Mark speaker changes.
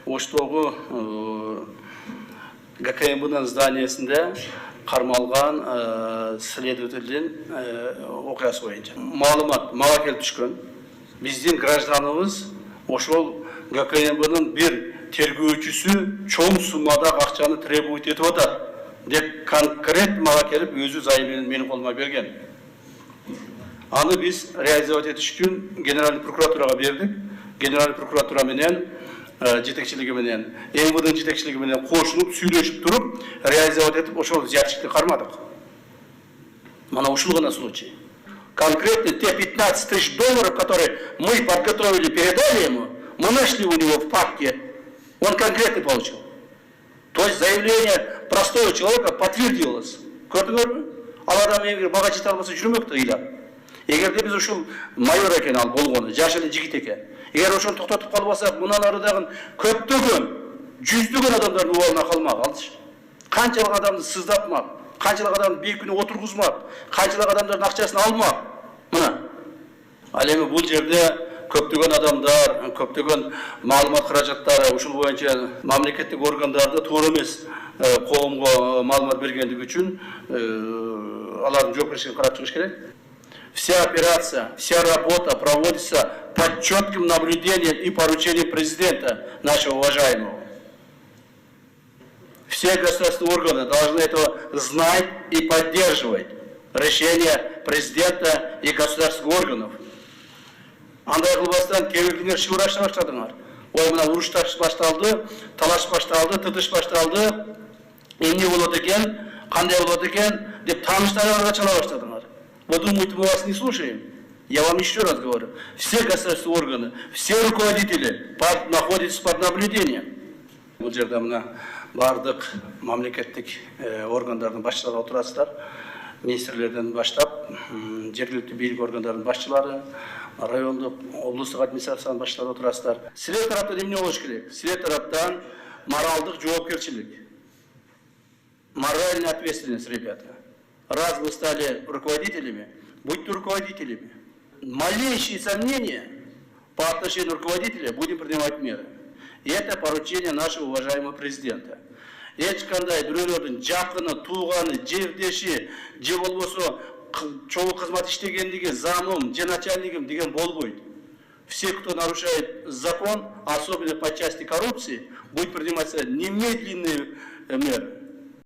Speaker 1: Оштогу ГКМБ'нын зданиясында кармалган следовательдин окуясы боюнча маалымат мага келип түшкөн. Биздин гражданыбыз ошол ГКМБ'нын бир тергөөчүсү чоң суммада акчаны требовать этип атат деп конкрет мага келип өзү заявлениени менин колума берген. Аны биз реализовать этиш үчүн генеральный прокуратурага бердик. Генеральный прокуратура менен жетекчилиги менен МВДнын жетекчилиги менен кошулуп сүйлөшүп туруп реализовать этип ошол взятчикти кармадык. Мана ушул гана случай. Конкретно те 15 тысяч долларов, которые мы подготовили, передали ему, мы нашли у него в папке, он конкретно получил. То есть заявление простого человека подтвердилось. Көрдүңөрбү? Ал адам эгер бага жете албаса жүрмөктө ыйлап. Эгерде биз ушул майор экен ал болгону, жаш эле жигит экен. Эгер ошону токтотуп калбасак, мындан ары дагы көптөгөн, жүздөгөн адамдардын убалына калмак алчы. Канчалык адамды сыздатмак, канчалык адамды бейкүнө отургузмак, канчалык адамдардын акчасын алмак. Мына. Ал эми бул жерде көптөгөн адамдар, көптөгөн маалымат каражаттары ушул боюнча мамлекеттик органдарды туура эмес коомго маалымат бергендиги үчүн алардын жоопкерчилигин карап чыгыш керек. Вся операция, вся работа проводится под четким наблюдением и поручением президента нашего уважаемого. Все государственные органы должны это знать и поддерживать решения президента и государственных органов. Андай кылбастан кебелдиңер шыбыраша баштадыңар. Ой, мына урушташ башталды, талаш башталды, тытыш башталды. Эмне болот экен, кандай болот экен деп тааныштарыңарга чала баштадыңар. Вы думаете, мы вас не слушаем? Я вам еще раз говорю. Все государственные органы, все руководители находятся под наблюдением. Бул жерде мына бардык мамлекеттик органдардын башчылары отурасыздар. Министрлерден баштап, жергиликтүү бийлик органдарынын башчылары, райондук, облустук администрациянын башчылары отурасыздар. Силер тараптан эмне болуш керек? Силер тараптан моралдык жоопкерчилик, моральная ответственность, ребята. Раз вы стали руководителями, будьте руководителями. Малейшие сомнения по отношению руководителя будем принимать меры. И это поручение нашего уважаемого президента. Ешкандай бирөөлөрдүн жакыны, тууганы, жердеши, же болбосо чогуу кызмат иштегендиги, замым, же начальниким деген болбойт. Все, кто нарушает закон, особенно по части коррупции, будет приниматься немедленные меры.